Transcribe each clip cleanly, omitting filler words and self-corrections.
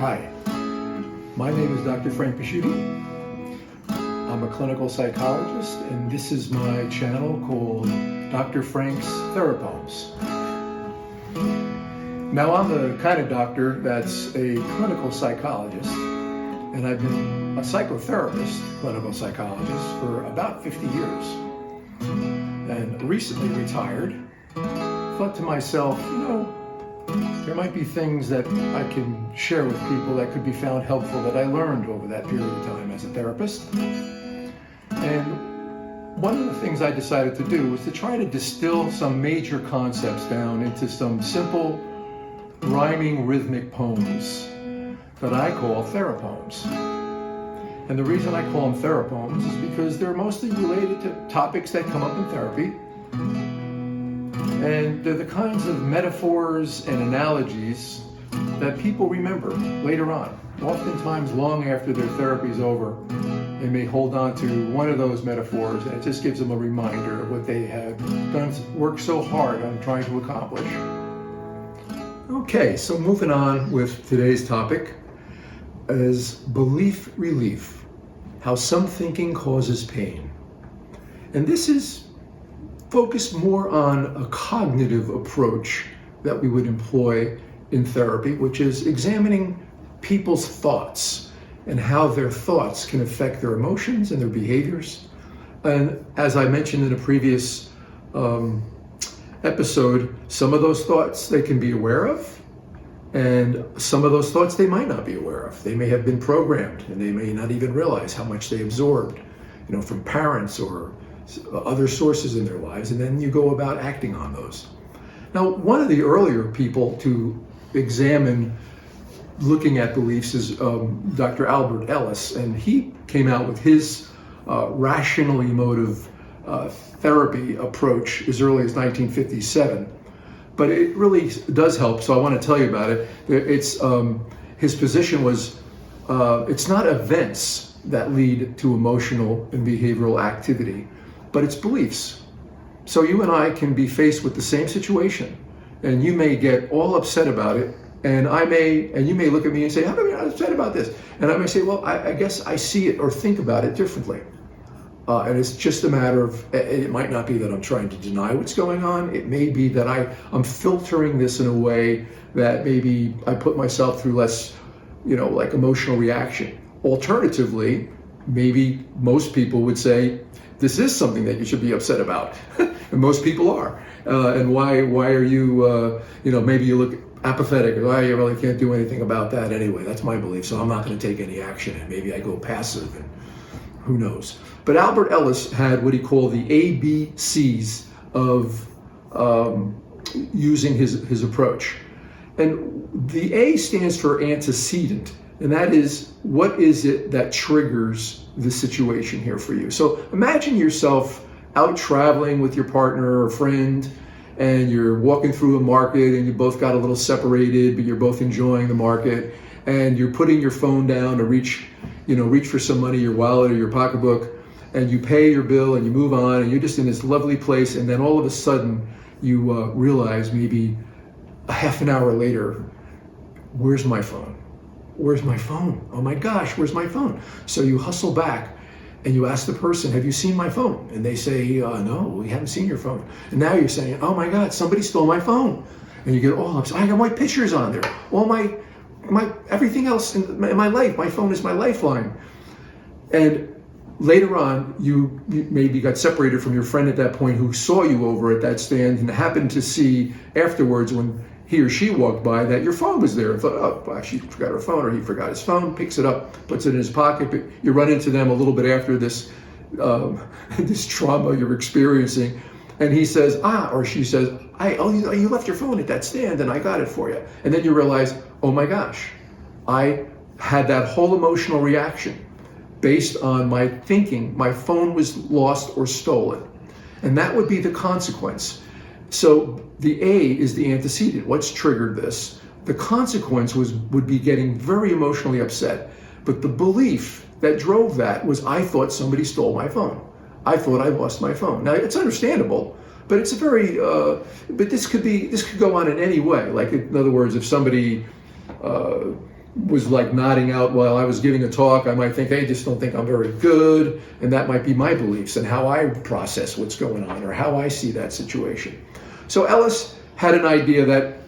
Hi, my name is Dr. Frank Pisciutti. I'm a clinical psychologist, and this is my channel called Dr. Frank's Therapoems. Now, I'm the kind of doctor that's a clinical psychologist, and I've been a psychotherapist, clinical psychologist, for about 50 years. And recently retired, thought to myself, there might be things that I can share with people that could be found helpful that I learned over that period of time as a therapist. And one of the things I decided to do was to try to distill some major concepts down into some simple, rhyming, rhythmic poems that I call Therapoems. And the reason I call them Therapoems is because they're mostly related to topics that come up in therapy. And they're the kinds of metaphors and analogies that people remember later on. Oftentimes, long after their therapy is over, they may hold on to one of those metaphors, and it just gives them a reminder of what they have worked so hard on trying to accomplish. Okay, so moving on with today's topic is belief relief, how some thinking causes pain. And this is focused more on a cognitive approach that we would employ in therapy, which is examining people's thoughts and how their thoughts can affect their emotions and their behaviors. And as I mentioned in a previous episode, some of those thoughts they can be aware of, and some of those thoughts they might not be aware of. They may have been programmed, and they may not even realize how much they absorbed, from parents or other sources in their lives, and then you go about acting on those. Now, one of the earlier people to examine looking at beliefs is Dr. Albert Ellis, and he came out with his rational emotive therapy approach as early as 1957. But it really does help, so I want to tell you about it. It's his position was it's not events that lead to emotional and behavioral activity, but it's beliefs. So you and I can be faced with the same situation, and you may get all upset about it, and you may look at me and say, how come you're not upset about this? And I may say, well, I guess I see it or think about it differently. And it's just a matter of, it might not be that I'm trying to deny what's going on. It may be that I'm filtering this in a way that maybe I put myself through less, like emotional reaction. Alternatively, maybe most people would say, this is something that you should be upset about. And most people are. And why are you, maybe you look apathetic, or you really can't do anything about that anyway. That's my belief, so I'm not going to take any action. And maybe I go passive, and who knows. But Albert Ellis had what he called the ABCs of using his approach. And the A stands for antecedent, and that is, what is it that triggers the situation here for you? So imagine yourself out traveling with your partner or friend, and you're walking through a market, and you both got a little separated, but you're both enjoying the market, and you're putting your phone down to reach for some money, your wallet or your pocketbook, and you pay your bill and you move on, and you're just in this lovely place, and then all of a sudden you realize maybe a half an hour later, where's my phone? Where's my phone? Oh my gosh, where's my phone? So you hustle back and you ask the person, have you seen my phone? And they say, no, we haven't seen your phone. And now you're saying, oh my God, somebody stole my phone. And you get all upset. I got my pictures on there. All my everything else in my life, my phone is my lifeline. And later on, you maybe got separated from your friend at that point, who saw you over at that stand and happened to see afterwards, when he or she walked by, that your phone was there, and thought, oh, well, she forgot her phone, or he forgot his phone, picks it up, puts it in his pocket. But you run into them a little bit after this this trauma you're experiencing, and he says, or she says, you left your phone at that stand, and I got it for you. And then you realize, oh my gosh, I had that whole emotional reaction based on my thinking my phone was lost or stolen. And that would be the consequence. So the A is the antecedent. What's triggered this? The consequence would be getting very emotionally upset. But the belief that drove that was, I thought somebody stole my phone. I thought I lost my phone. Now, it's understandable, but it's a very, but this could go on in any way. Like, in other words, if somebody was like nodding out while I was giving a talk, I might think, hey, just don't think I'm very good. And that might be my beliefs and how I process what's going on or how I see that situation. So Ellis had an idea that,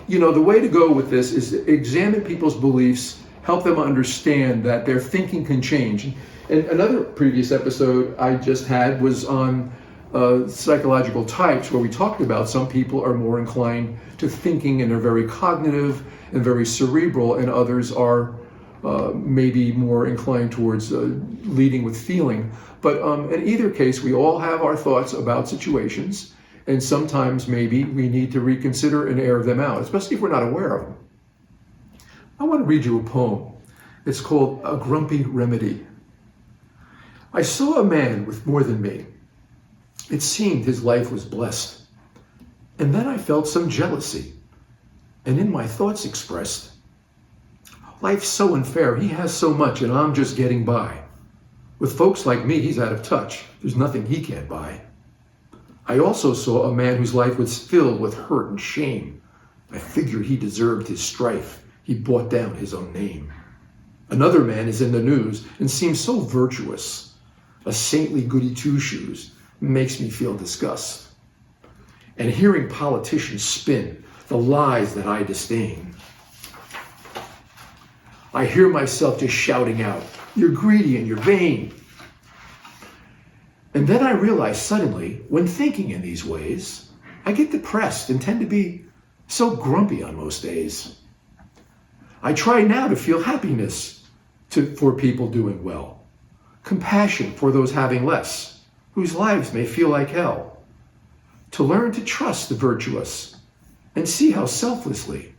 the way to go with this is to examine people's beliefs, help them understand that their thinking can change. And another previous episode I just had was on psychological types, where we talked about some people are more inclined to thinking and they're very cognitive and very cerebral, and others are maybe more inclined towards leading with feeling. But in either case, we all have our thoughts about situations, and sometimes maybe we need to reconsider and air them out, especially if we're not aware of them. I want to read you a poem. It's called A Grumpy Remedy. I saw a man with more than me. It seemed his life was blessed. And then I felt some jealousy, and in my thoughts expressed, life's so unfair, he has so much and I'm just getting by. With folks like me, he's out of touch. There's nothing he can't buy. I also saw a man whose life was filled with hurt and shame. I figured he deserved his strife. He brought down his own name. Another man is in the news and seems so virtuous. A saintly goody two-shoes makes me feel disgust. And hearing politicians spin the lies that I disdain, I hear myself just shouting out, you're greedy and you're vain. And then I realize suddenly, when thinking in these ways, I get depressed and tend to be so grumpy on most days. I try now to feel happiness for people doing well, compassion for those having less, whose lives may feel like hell, to learn to trust the virtuous and see how selflessly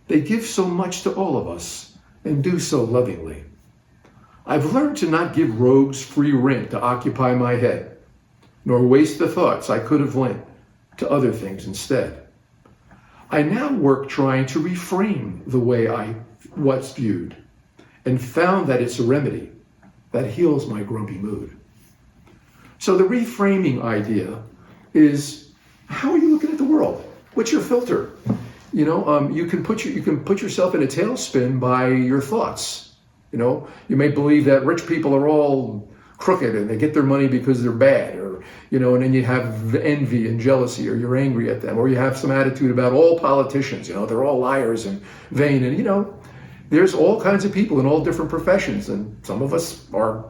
they give so much to all of us and do so lovingly. I've learned to not give rogues free rent to occupy my head, nor waste the thoughts I could have lent to other things instead. I now work trying to reframe the way I was viewed, and found that it's a remedy that heals my grumpy mood. So the reframing idea is, how are you looking at the world? What's your filter? You can put yourself in a tailspin by your thoughts. You may believe that rich people are all crooked and they get their money because they're bad, or and then you have envy and jealousy, or you're angry at them, or you have some attitude about all politicians. They're all liars and vain, and there's all kinds of people in all different professions, and some of us are,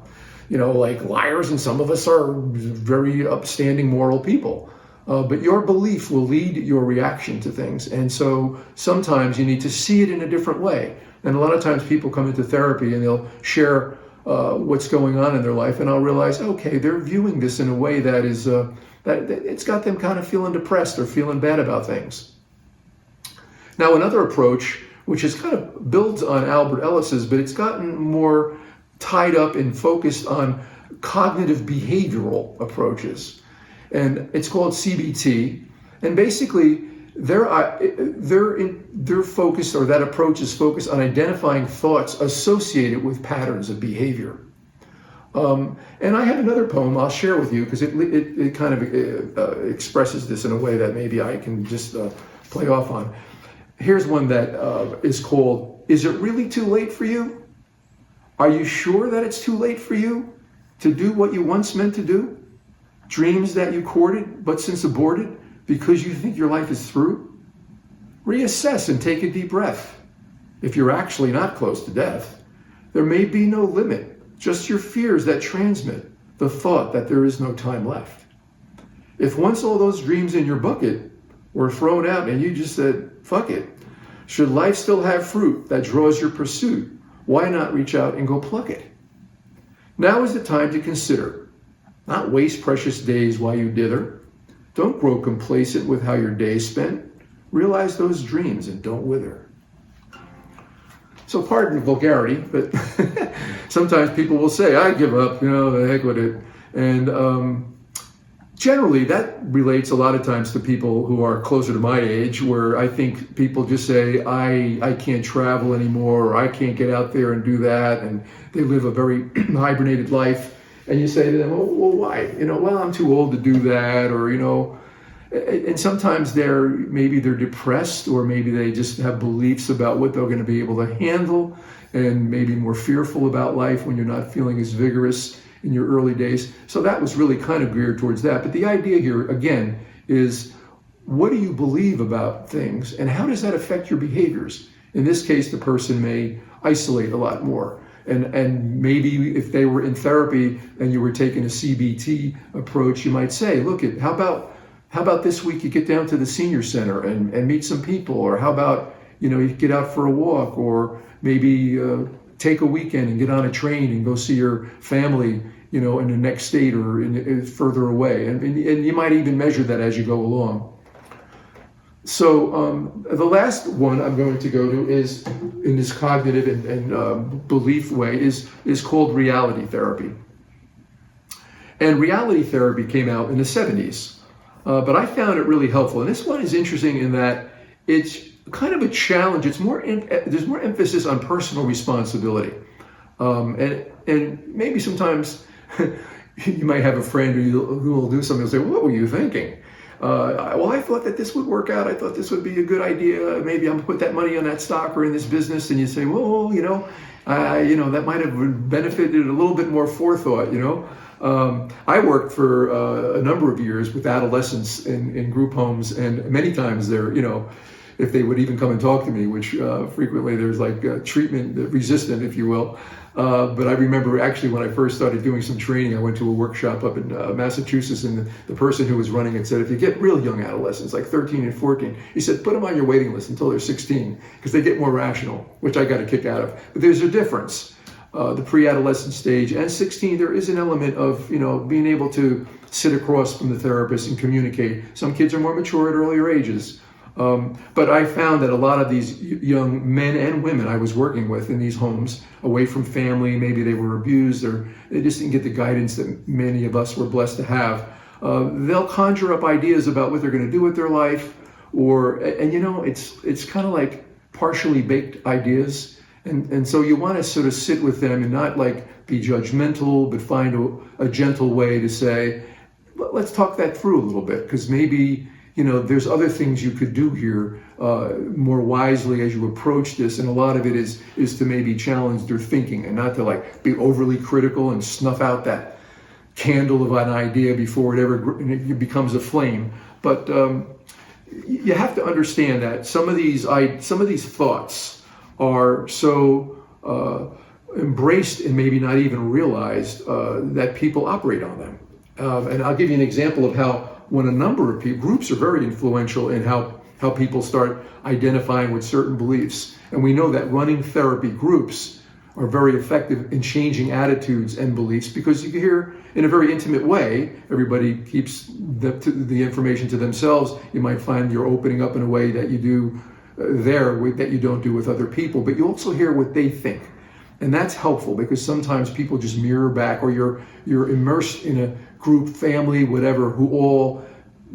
like liars, and some of us are very upstanding moral people. But your belief will lead your reaction to things. And so sometimes you need to see it in a different way. And a lot of times people come into therapy and they'll share what's going on in their life. And I'll realize, okay, they're viewing this in a way that is, that it's got them kind of feeling depressed or feeling bad about things. Now, another approach, which is kind of builds on Albert Ellis's, but it's gotten more tied up and focused on cognitive behavioral approaches. And it's called CBT. And basically, they're focused, or that approach is focused on identifying thoughts associated with patterns of behavior. And I have another poem I'll share with you, because it kind of expresses this in a way that maybe I can just play off on. Here's one that is called, Is It Really Too Late for You? Are you sure that it's too late for you to do what you once meant to do? Dreams that you courted, but since aborted, because you think your life is through? Reassess and take a deep breath. If you're actually not close to death, there may be no limit, just your fears that transmit the thought that there is no time left. If once all those dreams in your bucket were thrown out and you just said, fuck it, should life still have fruit that draws your pursuit, why not reach out and go pluck it? Now is the time to consider. Not waste precious days while you dither. Don't grow complacent with how your day's spent. Realize those dreams and don't wither. So pardon vulgarity, but sometimes people will say, I give up, the heck with it. And generally that relates a lot of times to people who are closer to my age, where I think people just say, I can't travel anymore, or I can't get out there and do that. And they live a very hibernated life. And you say to them, well, why? Well, I'm too old to do that, or, And sometimes maybe they're depressed, or maybe they just have beliefs about what they're going to be able to handle, and maybe more fearful about life when you're not feeling as vigorous in your early days. So that was really kind of geared towards that. But the idea here, again, is what do you believe about things, and how does that affect your behaviors? In this case, the person may isolate a lot more. And maybe if they were in therapy and you were taking a CBT approach, you might say, look, how about this week you get down to the senior center and meet some people? Or how about, you get out for a walk, or maybe take a weekend and get on a train and go see your family, in the next state or further away. And you might even measure that as you go along. So the last one I'm going to go to is, in this cognitive and belief way, is called reality therapy. And reality therapy came out in the 70s, but I found it really helpful. And this one is interesting in that it's kind of a challenge. There's more emphasis on personal responsibility, and maybe sometimes you might have a friend who will do something and say, "What were you thinking?" Well, I thought that this would work out. I thought this would be a good idea. Maybe I'm going to put that money on that stock or in this business. And you say, well, that might have benefited a little bit more forethought, I worked for a number of years with adolescents in group homes, and many times they're, if they would even come and talk to me, which frequently there's like treatment resistant, if you will. But I remember actually when I first started doing some training, I went to a workshop up in Massachusetts, and the person who was running it said, if you get real young adolescents, like 13 and 14, he said, put them on your waiting list until they're 16, because they get more rational, which I got a kick out of. But there's a difference. The pre-adolescent stage and 16, there is an element of, being able to sit across from the therapist and communicate. Some kids are more mature at earlier ages. But I found that a lot of these young men and women I was working with in these homes, away from family, maybe they were abused, or they just didn't get the guidance that many of us were blessed to have. They'll conjure up ideas about what they're going to do with their life, it's kind of like partially baked ideas. And so you want to sort of sit with them and not like be judgmental, but find a gentle way to say, let's talk that through a little bit, because maybe there's other things you could do here more wisely as you approach this. And a lot of it is to maybe challenge their thinking, and not to like be overly critical and snuff out that candle of an idea before it becomes a flame. But you have to understand that some of these thoughts are so embraced and maybe not even realized that people operate on them. And I'll give you an example of how, when a number of groups are very influential in how people start identifying with certain beliefs. And we know that running therapy groups are very effective in changing attitudes and beliefs, because you can hear in a very intimate way, everybody keeps the information to themselves. You might find you're opening up in a way that you do that you don't do with other people, but you also hear what they think. And that's helpful, because sometimes people just mirror back, or you're immersed in a group, family, whatever, who all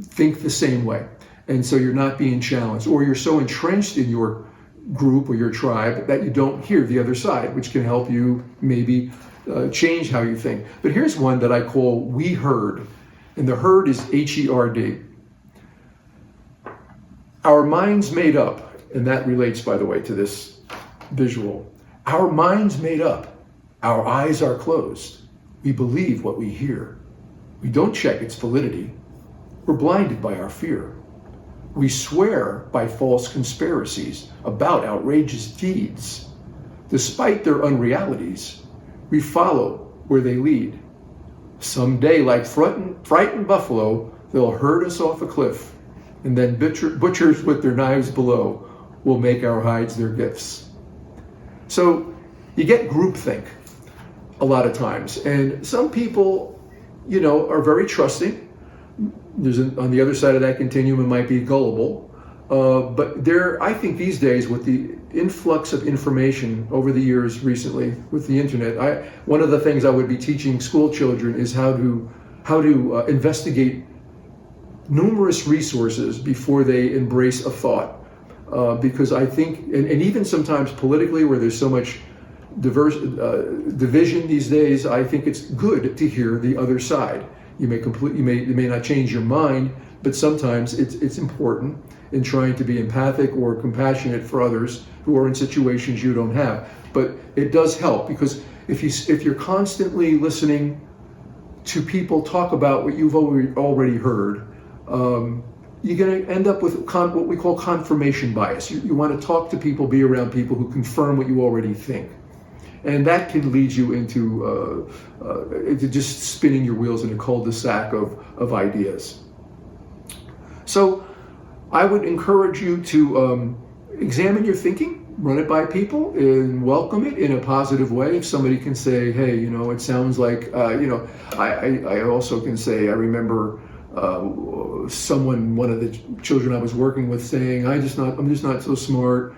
think the same way. And so you're not being challenged, or you're so entrenched in your group or your tribe that you don't hear the other side, which can help you maybe change how you think. But here's one that I call we herd, and the herd is H-E-R-D. Our minds made up, and that relates, by the way, to this visual. Our minds made up. Our eyes are closed. We believe what we hear. We don't check its validity. We're blinded by our fear. We swear by false conspiracies about outrageous deeds. Despite their unrealities, we follow where they lead. Someday, like frightened buffalo, they'll herd us off a cliff, and then butchers with their knives below will make our hides their gifts. So you get groupthink a lot of times, and some people, are very trusting. On the other side of that continuum, it might be gullible. But I think these days, with the influx of information over the years recently with the internet, one of the things I would be teaching school children is how to investigate numerous resources before they embrace a thought. Because I think, and even sometimes politically, where there's so much division these days, I think it's good to hear the other side. You may not change your mind, but sometimes it's important in trying to be empathic or compassionate for others who are in situations you don't have. But it does help, because if you're constantly listening to people talk about what you've already heard, you're going to end up with what we call confirmation bias. You want to talk to people, be around people who confirm what you already think. And that can lead you into just spinning your wheels in a cul-de-sac of ideas. So I would encourage you to examine your thinking, run it by people, and welcome it in a positive way. If somebody can say, hey, it sounds like, I also can say, I remember one of the children I was working with saying, I'm just not so smart.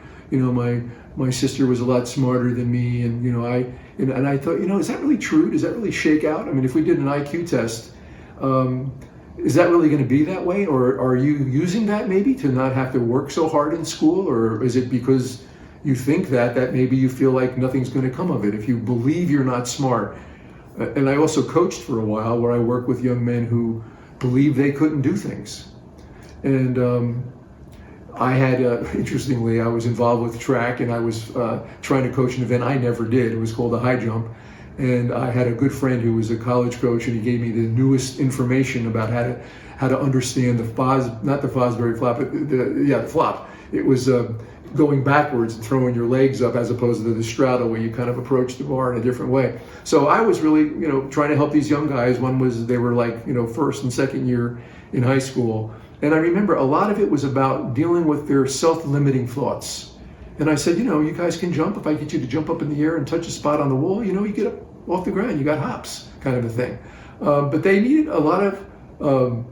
My sister was a lot smarter than me, and I thought, is that really true? Does that really shake out? I mean, if we did an IQ test, is that really going to be that way? Or are you using that maybe to not have to work so hard in school? Or is it because you think that maybe you feel like nothing's going to come of it if you believe you're not smart? And I also coached for a while, where I worked with young men who believed they couldn't do things. And I had, interestingly, I was involved with track, and I was trying to coach an event I never did. It was called a high jump. And I had a good friend who was a college coach, and he gave me the newest information about how to understand the not the Fosbury flop, but the flop. It was going backwards and throwing your legs up, as opposed to the straddle, where you kind of approach the bar in a different way. So I was really, trying to help these young guys. They were like, first and second year in high school. And I remember a lot of it was about dealing with their self-limiting thoughts. And I said, you guys can jump. If I get you to jump up in the air and touch a spot on the wall, you get up off the ground, you got hops, kind of a thing. But they needed a lot of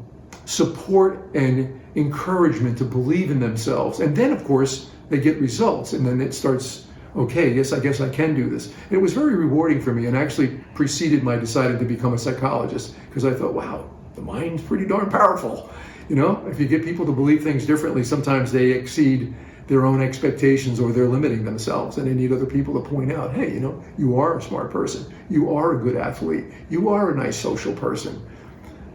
support and encouragement to believe in themselves. And then, of course, they get results, and then it starts, okay, yes, I guess I can do this. And it was very rewarding for me, and actually preceded my deciding to become a psychologist, because I thought, wow, the mind's pretty darn powerful. If you get people to believe things differently, sometimes they exceed their own expectations, or they're limiting themselves, and they need other people to point out, hey, you are a smart person, you are a good athlete, you are a nice social person.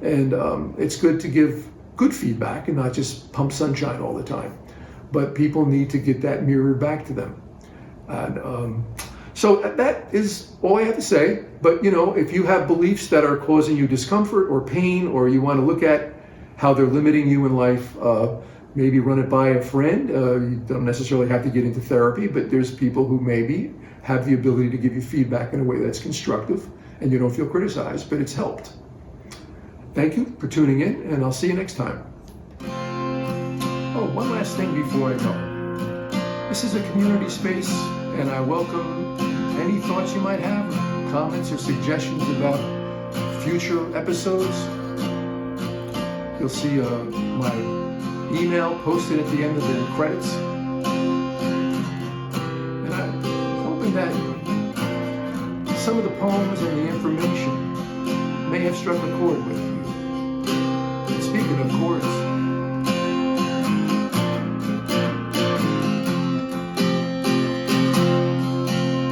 And it's good to give good feedback and not just pump sunshine all the time. But people need to get that mirrored back to them. And so that is all I have to say. But if you have beliefs that are causing you discomfort or pain, or you want to look at how they're limiting you in life, maybe run it by a friend. You don't necessarily have to get into therapy, but there's people who maybe have the ability to give you feedback in a way that's constructive, and you don't feel criticized, but it's helped. Thank you for tuning in, and I'll see you next time. Oh, one last thing before I go. This is a community space, and I welcome any thoughts you might have, comments or suggestions about future episodes. You'll see my email posted at the end of the credits. And I'm hoping that some of the poems and the information may have struck a chord with you. And speaking of chords,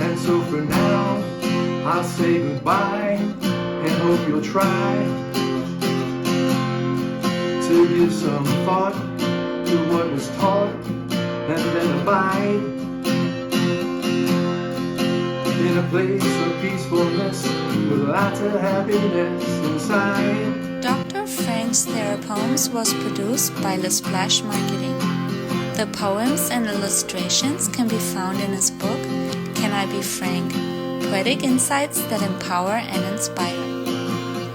and so for now, I'll say goodbye and hope you'll try to give some thought to what was taught, and then abide in a place of peacefulness with lots of happiness inside. Dr. Frank's Therapoems was produced by The Splash Marketing. The poems and illustrations can be found in his book, Can I Be Frank? Poetic Insights that Empower and Inspire.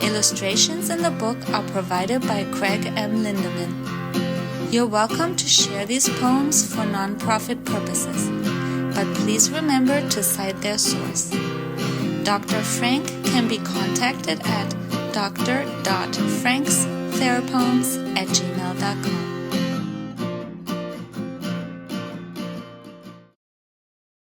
Illustrations in the book are provided by Craig M. Lindeman. You're welcome to share these poems for non-profit purposes, but please remember to cite their source. Dr. Frank can be contacted at dr.frankstherapoems@gmail.com.